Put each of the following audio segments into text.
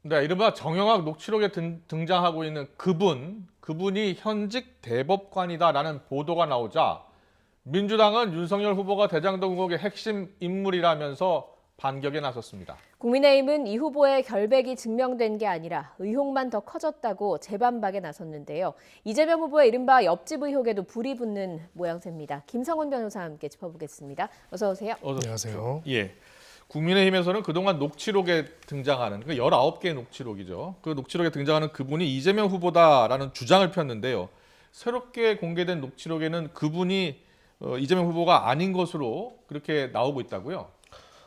네, 이른바 정영학 녹취록에 등장하고 있는 그분이 현직 대법관이다라는 보도가 나오자 민주당은 윤석열 후보가 대장동 의혹의 핵심 인물이라면서 반격에 나섰습니다. 국민의힘은 이 후보의 결백이 증명된 게 아니라 의혹만 더 커졌다고 재반박에 나섰는데요. 이재명 후보의 이른바 옆집 의혹에도 불이 붙는 모양새입니다. 김성훈 변호사와 함께 짚어보겠습니다. 어서 오세요. 안녕하세요. 예. 국민의힘에서는 그동안 녹취록에 등장하는 19개의 녹취록이죠. 그 녹취록에 등장하는 그분이 이재명 후보다라는 주장을 폈는데요. 새롭게 공개된 녹취록에는 그분이 이재명 후보가 아닌 것으로 그렇게 나오고 있다고요.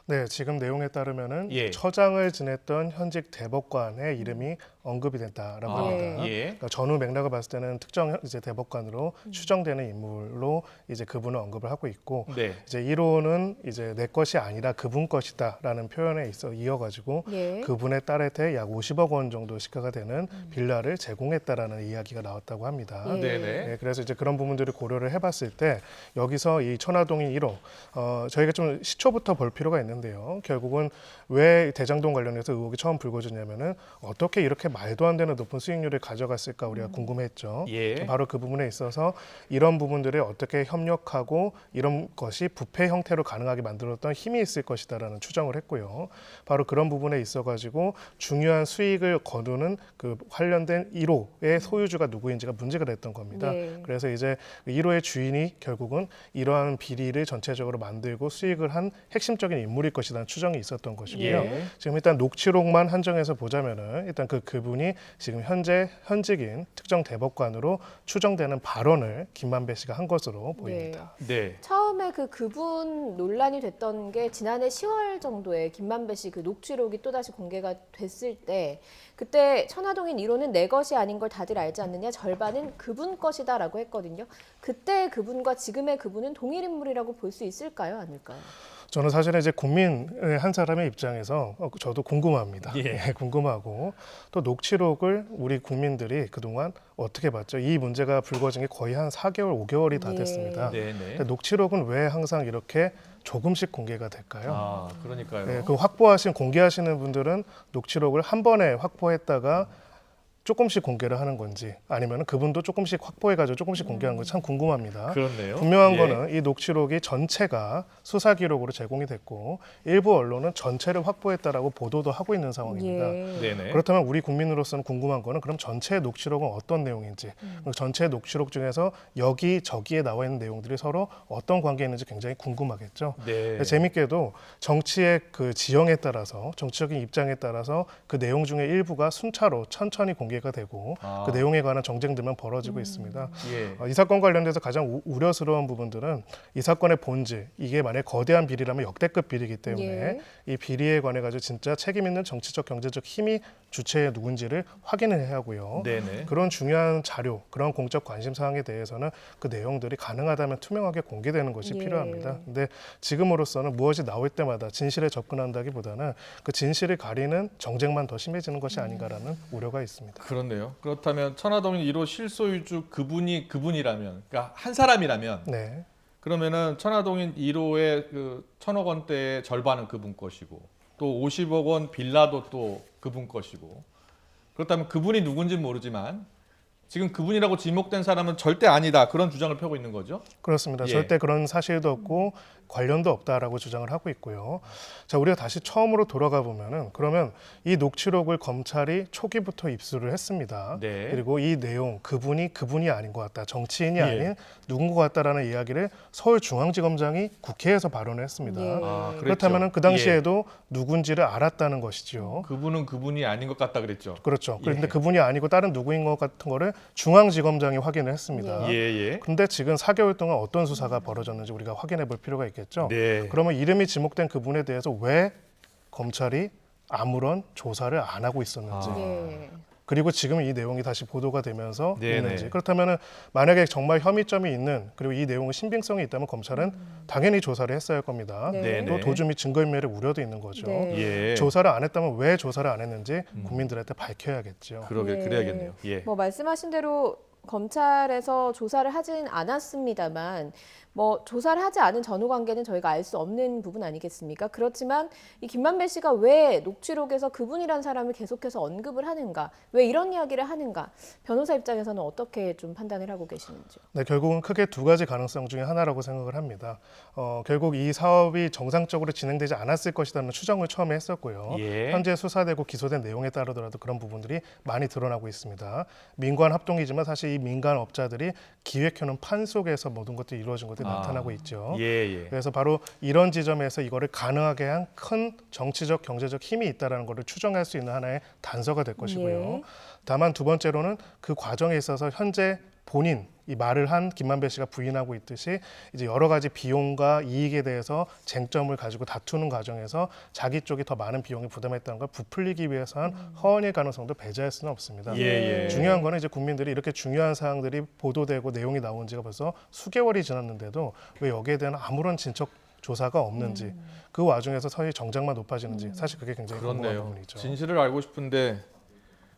네, 지금 내용에 따르면은 예. 처장을 지냈던 현직 대법관의 이름이 언급이 됐다라고 합니다. 예. 그러니까 전후 맥락을 봤을 때는 특정 이제 대법관으로 추정되는 인물로 이제 그분을 언급을 하고 있고, 네. 이제 1호는 이제 내 것이 아니라 그분 것이다라는 표현에 있어 이어가지고 예. 그분의 딸한테 약 50억 원 정도 시가가 되는 빌라를 제공했다라는 이야기가 나왔다고 합니다. 예. 네네. 네, 그래서 이제 그런 부분들을 고려를 해봤을 때 여기서 이 천화동인 1호 저희가 좀 시초부터 볼 필요가 있는데요. 결국은 왜 대장동 관련해서 의혹이 처음 불거졌냐면은 어떻게 이렇게 말도 안 되는 높은 수익률을 가져갔을까 우리가 궁금했죠. 예. 바로 그 부분에 있어서 이런 부분들이 어떻게 협력하고 이런 것이 부패 형태로 가능하게 만들었던 힘이 있을 것이다라는 추정을 했고요. 바로 그런 부분에 있어가지고 중요한 수익을 거두는 그 관련된 1호의 소유주가 누구인지가 문제가 됐던 겁니다. 예. 그래서 이제 1호의 주인이 결국은 이러한 비리를 전체적으로 만들고 수익을 한 핵심적인 인물일 것이라는 추정이 있었던 것이고요. 예. 지금 일단 녹취록만 한정해서 보자면은 일단 그분이 지금 현재 현직인 특정 대법관으로 추정되는 발언을 김만배 씨가 한 것으로 보입니다. 네. 처음에 그분 논란이 됐던 게 지난해 10월 정도에 김만배 씨 그 녹취록이 또다시 공개가 됐을 때 그때 천화동인 1호는 내 것이 아닌 걸 다들 알지 않느냐, 절반은 그분 것이다라고 했거든요. 그때 그분과 지금의 그분은 동일 인물이라고 볼 수 있을까요, 아닐까요? 저는 사실은 이제 국민의 한 사람의 입장에서 저도 궁금합니다. 예. 궁금하고 또 녹취록을 우리 국민들이 그동안 어떻게 봤죠? 이 문제가 불거진 게 거의 한 4개월, 5개월이 다 예. 됐습니다. 네네. 근데 녹취록은 왜 항상 이렇게 조금씩 공개가 될까요? 아, 그러니까요. 네, 그 공개하시는 분들은 녹취록을 한 번에 확보했다가 조금씩 공개를 하는 건지 아니면 그분도 조금씩 확보해가지고 조금씩 공개하는 건지 참 궁금합니다. 그렇네요. 분명한 예. 거는 이 녹취록이 전체가 수사 기록으로 제공이 됐고 일부 언론은 전체를 확보했다라고 보도도 하고 있는 상황입니다. 예. 네네. 그렇다면 우리 국민으로서는 궁금한 거는 그럼 전체 녹취록은 어떤 내용인지, 그리고 전체 녹취록 중에서 여기저기에 나와 있는 내용들이 서로 어떤 관계에 있는지 굉장히 궁금하겠죠. 네. 재밌게도 정치의 그 지형에 따라서 정치적인 입장에 따라서 그 내용 중에 일부가 순차로 천천히 공개가 되고 아. 그 내용에 관한 정쟁들만 벌어지고 있습니다. 예. 이 사건 관련돼서 가장 우려스러운 부분들은 이 사건의 본질, 이게 만약 거대한 비리라면 역대급 비리이기 때문에 예. 이 비리에 관해 가지고 진짜 책임 있는 정치적 경제적 힘이 주체의 누군지를 확인을 해야 하고요. 네네. 그런 중요한 자료, 그런 공적 관심 사항에 대해서는 그 내용들이 가능하다면 투명하게 공개되는 것이 예. 필요합니다. 근데 지금으로서는 무엇이 나올 때마다 진실에 접근한다기보다는 그 진실을 가리는 정쟁만 더 심해지는 것이 아닌가라는 우려가 있습니다. 그렇네요. 그렇다면 천화동인 1호 실소유주 그분이라면, 그러니까 한 사람이라면, 네. 그러면은 천화동인 1호의 그 1,000억 원대의 절반은 그분 것이고, 또 50억 원 빌라도 또 그분 것이고, 그렇다면 그분이 누군지 모르지만 지금 그분이라고 지목된 사람은 절대 아니다, 그런 주장을 펴고 있는 거죠. 그렇습니다. 예. 절대 그런 사실도 없고 관련도 없다라고 주장을 하고 있고요. 자, 우리가 다시 처음으로 돌아가 보면은 그러면 이 녹취록을 검찰이 초기부터 입수를 했습니다. 네. 그리고 이 내용 그분이 아닌 것 같다, 정치인이 예. 아닌 누군 것 같다라는 이야기를 서울중앙지검장이 국회에서 발언을 했습니다. 예. 아, 그랬죠. 그렇다면은 그 당시에도 누군지를 알았다는 것이죠. 그분은 그분이 아닌 것 같다 그랬죠. 그렇죠. 예. 그런데 그분이 아니고 다른 누구인 것 같은 거를 중앙지검장이 확인을 했습니다. 예. 근데 지금 4개월 동안 어떤 수사가 벌어졌는지 우리가 확인해 볼 필요가 있겠죠. 네. 그러면 이름이 지목된 그분에 대해서 왜 검찰이 아무런 조사를 안 하고 있었는지, 아. 예. 그리고 지금 이 내용이 다시 보도가 되면서 네네. 있는지. 그렇다면 만약에 정말 혐의점이 있는, 그리고 이 내용의 신빙성이 있다면 검찰은 당연히 조사를 했어야 할 겁니다. 네. 또 도주 및 증거인멸의 우려도 있는 거죠. 네. 예. 조사를 안 했다면 왜 조사를 안 했는지 국민들한테 밝혀야겠죠. 그러게 예. 그래야겠네요. 예. 뭐 말씀하신 대로 검찰에서 조사를 하진 않았습니다만 뭐 조사를 하지 않은 전후 관계는 저희가 알 수 없는 부분 아니겠습니까? 그렇지만 이 김만배 씨가 왜 녹취록에서 그분이란 사람을 계속해서 언급을 하는가? 왜 이런 이야기를 하는가? 변호사 입장에서는 어떻게 좀 판단을 하고 계시는지요? 네, 결국은 크게 두 가지 가능성 중에 하나라고 생각을 합니다. 결국 이 사업이 정상적으로 진행되지 않았을 것이라는 추정을 처음에 했었고요. 예. 현재 수사되고 기소된 내용에 따르더라도 그런 부분들이 많이 드러나고 있습니다. 민관 합동이지만 사실 이 민간 업자들이 기획해놓은 판 속에서 모든 것들이 이루어진 것들이 나타나고 있죠. 예. 그래서 바로 이런 지점에서 이거를 가능하게 한 큰 정치적, 경제적 힘이 있다는 것을 추정할 수 있는 하나의 단서가 될 것이고요. 예. 다만 두 번째로는 그 과정에 있어서 현재 본인 이 말을 한 김만배 씨가 부인하고 있듯이 이제 여러 가지 비용과 이익에 대해서 쟁점을 가지고 다투는 과정에서 자기 쪽이 더 많은 비용을 부담했다는 걸 부풀리기 위해서 한 허언일 가능성도 배제할 수는 없습니다. 예. 중요한 거는 이제 국민들이 이렇게 중요한 사항들이 보도되고 내용이 나온 지가 벌써 수개월이 지났는데도 왜 여기에 대한 아무런 진척 조사가 없는지 그 와중에서 서서히 정장만 높아지는지 사실 그게 굉장히 궁금한 그렇네요. 부분이죠. 진실을 알고 싶은데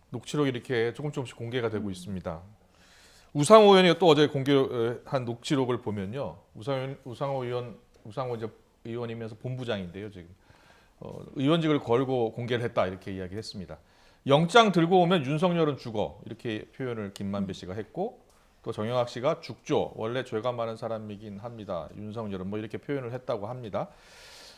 녹취록이 이렇게 조금씩 공개가 되고 있습니다. 우상호 의원이 또 어제 공개한 녹취록을 보면요, 우상호 이제 의원이면서 본부장인데요, 지금 의원직을 걸고 공개를 했다 이렇게 이야기했습니다. 영장 들고 오면 윤석열은 죽어 이렇게 표현을 김만배 씨가 했고, 또 정영학 씨가 죽죠. 원래 죄가 많은 사람이긴 합니다. 윤석열은 뭐 이렇게 표현을 했다고 합니다.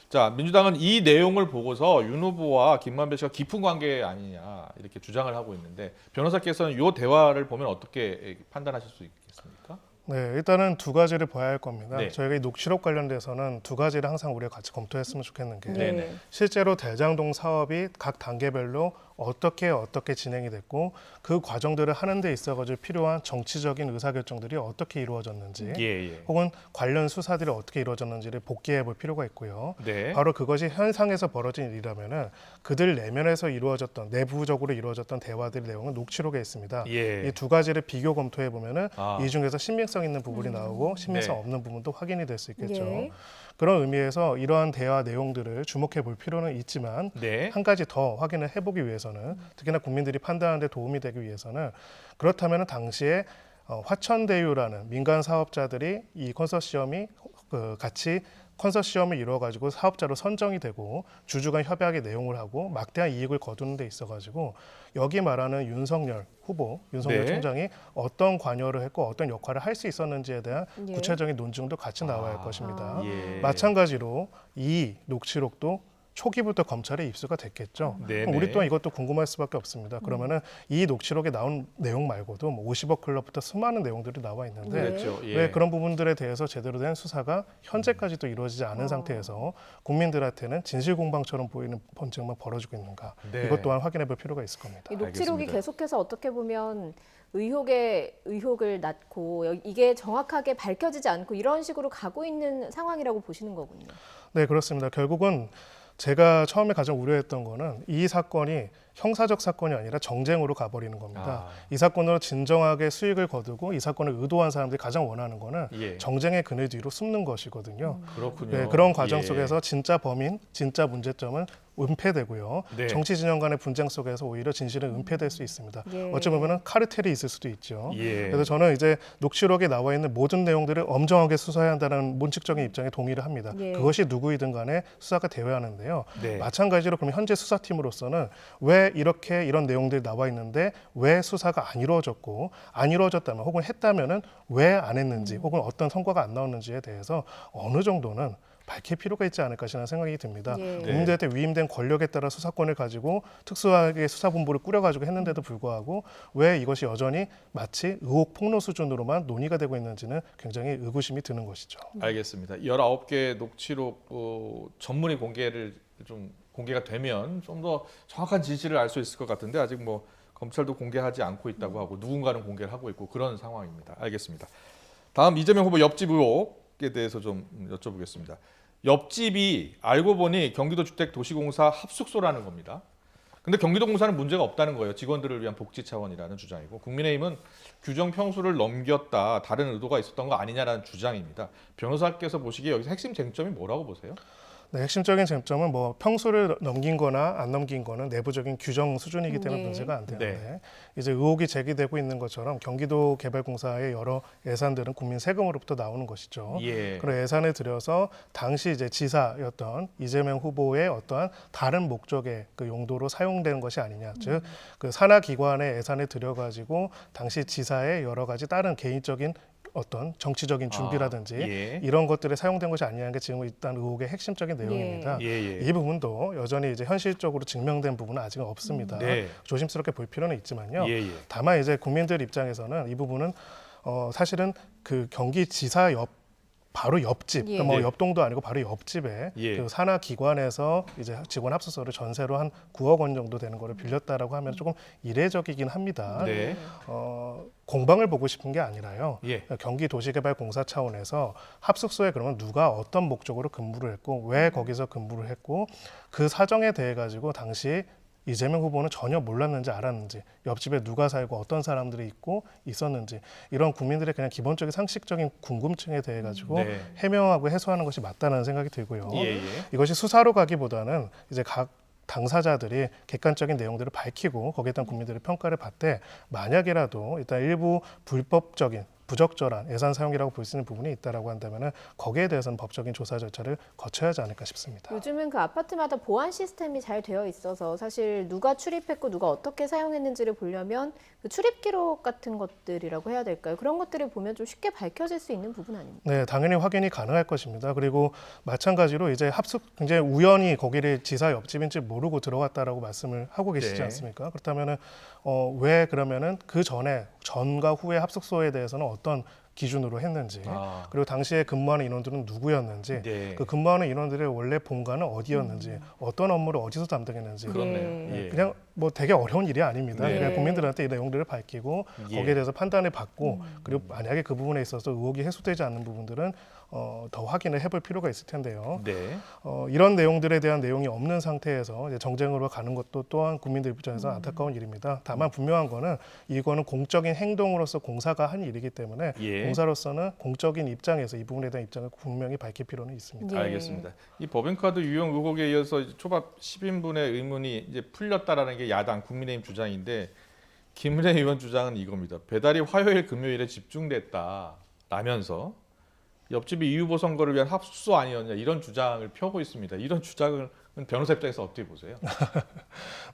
자, 민주당은 이 내용을 보고서 윤 후보와 김만배 씨가 깊은 관계 아니냐 이렇게 주장을 하고 있는데, 변호사께서는 이 대화를 보면 어떻게 판단하실 수 있겠습니까? 네, 일단은 두 가지를 봐야 할 겁니다. 네. 저희가 이 녹취록 관련돼서는 두 가지를 항상 우리가 같이 검토했으면 좋겠는 게 네네. 실제로 대장동 사업이 각 단계별로 어떻게 진행이 됐고 그 과정들을 하는 데 있어가지고 필요한 정치적인 의사결정들이 어떻게 이루어졌는지 예. 혹은 관련 수사들이 어떻게 이루어졌는지를 복기해 볼 필요가 있고요. 네. 바로 그것이 현상에서 벌어진 일이라면은 그들 내면에서 이루어졌던 내부적으로 이루어졌던 대화들의 내용은 녹취록에 있습니다. 예. 이 두 가지를 비교 검토해 보면은 아. 이 중에서 신빙성 있는 부분이 나오고 신빙성 네. 없는 부분도 확인이 될 수 있겠죠. 예. 그런 의미에서 이러한 대화 내용들을 주목해 볼 필요는 있지만 네. 한 가지 더 확인을 해보기 위해서는 특히나 국민들이 판단하는 데 도움이 되기 위해서는 그렇다면 당시에 화천대유라는 민간 사업자들이 이 컨소시엄이 같이 컨소시엄을 이루어가지고 사업자로 선정이 되고 주주간 협약의 내용을 하고 막대한 이익을 거두는 데 있어가지고 여기 말하는 윤석열 후보, 윤석열 네. 총장이 어떤 관여를 했고 어떤 역할을 할 수 있었는지에 대한 예. 구체적인 논증도 같이 나와야 할 것입니다. 예. 마찬가지로 이 녹취록도 초기부터 검찰에 입수가 됐겠죠. 네네. 그럼 우리 또한 이것도 궁금할 수밖에 없습니다. 그러면은 이 녹취록에 나온 내용 말고도 뭐 50억 클럽부터 수많은 내용들이 나와 있는데 그렇죠. 예. 왜 그런 부분들에 대해서 제대로 된 수사가 현재까지도 이루어지지 않은 상태에서 국민들한테는 진실 공방처럼 보이는 번증만 벌어지고 있는가? 네. 이것 또한 확인해 볼 필요가 있을 겁니다. 이 녹취록이 알겠습니다. 계속해서 어떻게 보면 의혹에 의혹을 낳고 이게 정확하게 밝혀지지 않고 이런 식으로 가고 있는 상황이라고 보시는 거군요. 네, 그렇습니다. 결국은 제가 처음에 가장 우려했던 거는 이 사건이 형사적 사건이 아니라 정쟁으로 가버리는 겁니다. 이 사건으로 진정하게 수익을 거두고 이 사건을 의도한 사람들이 가장 원하는 거는 예. 정쟁의 그늘 뒤로 숨는 것이거든요. 그렇군요. 네, 그런 과정 예. 속에서 진짜 범인, 진짜 문제점은 은폐되고요. 네. 정치 진영 간의 분쟁 속에서 오히려 진실은 은폐될 수 있습니다. 예. 어찌 보면 카르텔이 있을 수도 있죠. 예. 그래서 저는 이제 녹취록에 나와 있는 모든 내용들을 엄정하게 수사해야 한다는 원칙적인 입장에 동의를 합니다. 예. 그것이 누구이든 간에 수사가 되어야 하는데요. 네. 마찬가지로 그럼 현재 수사팀으로서는 왜 이렇게 이런 내용들이 나와 있는데 왜 수사가 안 이루어졌고 안 이루어졌다면 혹은 했다면은 왜 안 했는지 혹은 어떤 성과가 안 나왔는지에 대해서 어느 정도는 밝힐 필요가 있지 않을까 하는 생각이 듭니다. 예. 국민들한테 위임된 권력에 따라 수사권을 가지고 특수하게 수사본부를 꾸려가지고 했는데도 불구하고 왜 이것이 여전히 마치 의혹 폭로 수준으로만 논의가 되고 있는지는 굉장히 의구심이 드는 것이죠. 알겠습니다. 19개 녹취록 전문의 공개가 되면 좀 더 정확한 진실을 알 수 있을 것 같은데 아직 뭐 검찰도 공개하지 않고 있다고 하고 누군가는 공개를 하고 있고 그런 상황입니다. 알겠습니다. 다음 이재명 후보 옆집 의혹에 대해서 좀 여쭤보겠습니다. 옆집이 알고 보니 경기도 주택도시공사 합숙소라는 겁니다. 근데 경기도공사는 문제가 없다는 거예요. 직원들을 위한 복지 차원이라는 주장이고, 국민의힘은 규정 평수를 넘겼다, 다른 의도가 있었던 거 아니냐라는 주장입니다. 변호사께서 보시기에 여기서 핵심 쟁점이 뭐라고 보세요? 네, 핵심적인 쟁점은 뭐 평수를 넘긴 거나 안 넘긴 거는 내부적인 규정 수준이기 때문에 네. 문제가 안 되는데 이제 의혹이 제기되고 있는 것처럼 경기도개발공사의 여러 예산들은 국민 세금으로부터 나오는 것이죠. 예. 그런 예산을 들여서 당시 이제 지사였던 이재명 후보의 어떠한 다른 목적의 그 용도로 사용되는 것이 아니냐. 즉 그 산하 기관의 예산을 들여가지고 당시 지사의 여러 가지 다른 개인적인 어떤 정치적인 준비라든지 예. 이런 것들에 사용된 것이 아니냐는 게 지금 일단 의혹의 핵심적인 내용입니다. 예. 이 부분도 여전히 이제 현실적으로 증명된 부분은 아직은 없습니다. 네. 조심스럽게 볼 필요는 있지만요. 예. 다만 이제 국민들 입장에서는 이 부분은 사실은 그 경기지사 바로 옆집, 예. 그러니까 뭐 예. 옆동도 아니고 바로 옆집에 예. 그 산하 기관에서 이제 직원 합숙소를 전세로 한 9억 원 정도 되는 거를 빌렸다라고 하면 조금 이례적이긴 합니다. 네. 공방을 보고 싶은 게 아니라요. 예. 경기도시개발공사 차원에서 합숙소에 그러면 누가 어떤 목적으로 근무를 했고 왜 거기서 근무를 했고 그 사정에 대해 가지고 당시 이재명 후보는 전혀 몰랐는지 알았는지 옆집에 누가 살고 어떤 사람들이 있고 있었는지 이런 국민들의 그냥 기본적인 상식적인 궁금증에 대해 가지고 네. 해명하고 해소하는 것이 맞다는 생각이 들고요. 예. 이것이 수사로 가기보다는 이제 각 당사자들이 객관적인 내용들을 밝히고 거기에 대한 국민들의 평가를 받되 만약이라도 일단 일부 불법적인 부적절한 예산 사용이라고 볼 수 있는 부분이 있다라고 한다면은 거기에 대해서는 법적인 조사 절차를 거쳐야 하지 않을까 싶습니다. 요즘은 그 아파트마다 보안 시스템이 잘 되어 있어서 사실 누가 출입했고 누가 어떻게 사용했는지를 보려면 그 출입 기록 같은 것들이라고 해야 될까요? 그런 것들을 보면 좀 쉽게 밝혀질 수 있는 부분 아닙니까? 네, 당연히 확인이 가능할 것입니다. 그리고 마찬가지로 이제 굉장히 우연히 거기를 지사 옆집인지 모르고 들어갔다라고 말씀을 하고 계시지 네. 않습니까? 그렇다면은 왜 그러면은 그 전과 후의 합숙소에 대해서는 어떤 기준으로 했는지 그리고 당시에 근무하는 인원들은 누구였는지 네. 그 근무하는 인원들의 원래 본가는 어디였는지 어떤 업무를 어디서 담당했는지 그렇네요. 네. 예. 그냥 뭐 되게 어려운 일이 아닙니다. 네. 그냥 국민들한테 이 내용들을 밝히고 예. 거기에 대해서 판단을 받고 그리고 만약에 그 부분에 있어서 의혹이 해소되지 않는 부분들은 더 확인을 해볼 필요가 있을 텐데요. 네. 이런 내용들에 대한 내용이 없는 상태에서 이제 정쟁으로 가는 것도 또한 국민들 입장에서 안타까운 일입니다. 다만 분명한 거는 이거는 공적인 행동으로서 공사가 한 일이기 때문에 예. 공사로서는 공적인 입장에서 이 부분에 대한 입장을 분명히 밝힐 필요는 있습니다. 예. 알겠습니다. 이 법인카드 유용 의혹에 이어서 초밥 10인분의 의문이 이제 풀렸다라는 게 야당 국민의힘 주장인데 김은혜 의원 주장은 이겁니다. 배달이 화요일 금요일에 집중됐다라면서 옆집이 이 후보 선거를 위한 합숙소 아니었냐 이런 주장을 펴고 있습니다. 이런 주장을 변호사 입장에서 어떻게 보세요?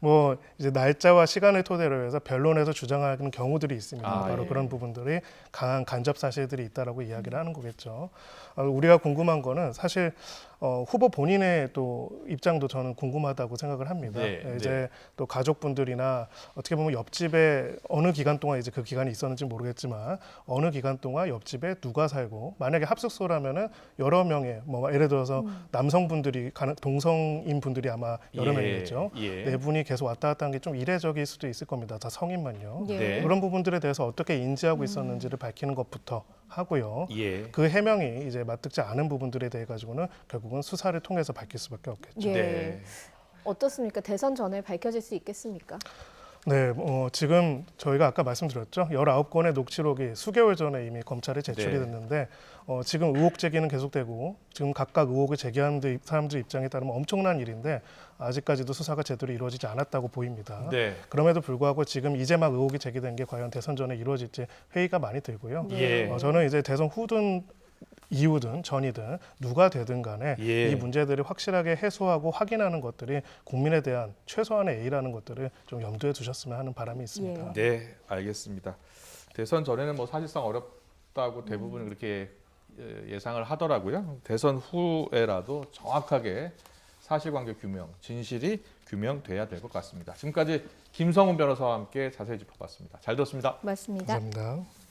뭐 이제 날짜와 시간을 토대로 해서 변론에서 주장하는 경우들이 있습니다. 바로 예. 그런 부분들이 강한 간접 사실들이 있다라고 이야기를 하는 거겠죠. 우리가 궁금한 거는 사실 후보 본인의 또 입장도 저는 궁금하다고 생각을 합니다. 네, 이제 또 가족분들이나 어떻게 보면 옆집에 어느 기간 동안 이제 그 기간이 있었는지 모르겠지만 어느 기간 동안 옆집에 누가 살고 만약에 합숙소라면은 여러 명의 뭐 예를 들어서 남성분들이 동성인 분들이 아마 여러 명이겠죠. 예. 네 분이 계속 왔다 갔다 한 게 좀 이례적일 수도 있을 겁니다. 다 성인만요. 예. 네. 그런 부분들에 대해서 어떻게 인지하고 있었는지를 밝히는 것부터 하고요. 예. 그 해명이 이제 맞득지 않은 부분들에 대해 가지고는 결국은 수사를 통해서 밝힐 수밖에 없겠죠. 예. 네. 어떻습니까? 대선 전에 밝혀질 수 있겠습니까? 네, 지금 저희가 아까 말씀드렸죠. 19건의 녹취록이 수개월 전에 이미 검찰에 제출이 네. 됐는데 지금 의혹 제기는 계속되고 지금 각각 의혹을 제기하는 사람들 입장에 따르면 엄청난 일인데 아직까지도 수사가 제대로 이루어지지 않았다고 보입니다. 네. 그럼에도 불구하고 지금 이제 막 의혹이 제기된 게 과연 대선 전에 이루어질지 회의가 많이 들고요. 예. 저는 이제 대선 후든 이후든 전이든 누가 되든 간에 예. 이 문제들을 확실하게 해소하고 확인하는 것들이 국민에 대한 최소한의 A라는 것들을 좀 염두에 두셨으면 하는 바람이 있습니다. 네, 알겠습니다. 대선 전에는 뭐 사실상 어렵다고 대부분 그렇게 예상을 하더라고요. 대선 후에라도 정확하게 사실관계 규명, 진실이 규명돼야 될 것 같습니다. 지금까지 김성훈 변호사와 함께 자세히 짚어봤습니다. 잘 들었습니다. 맞습니다. 감사합니다.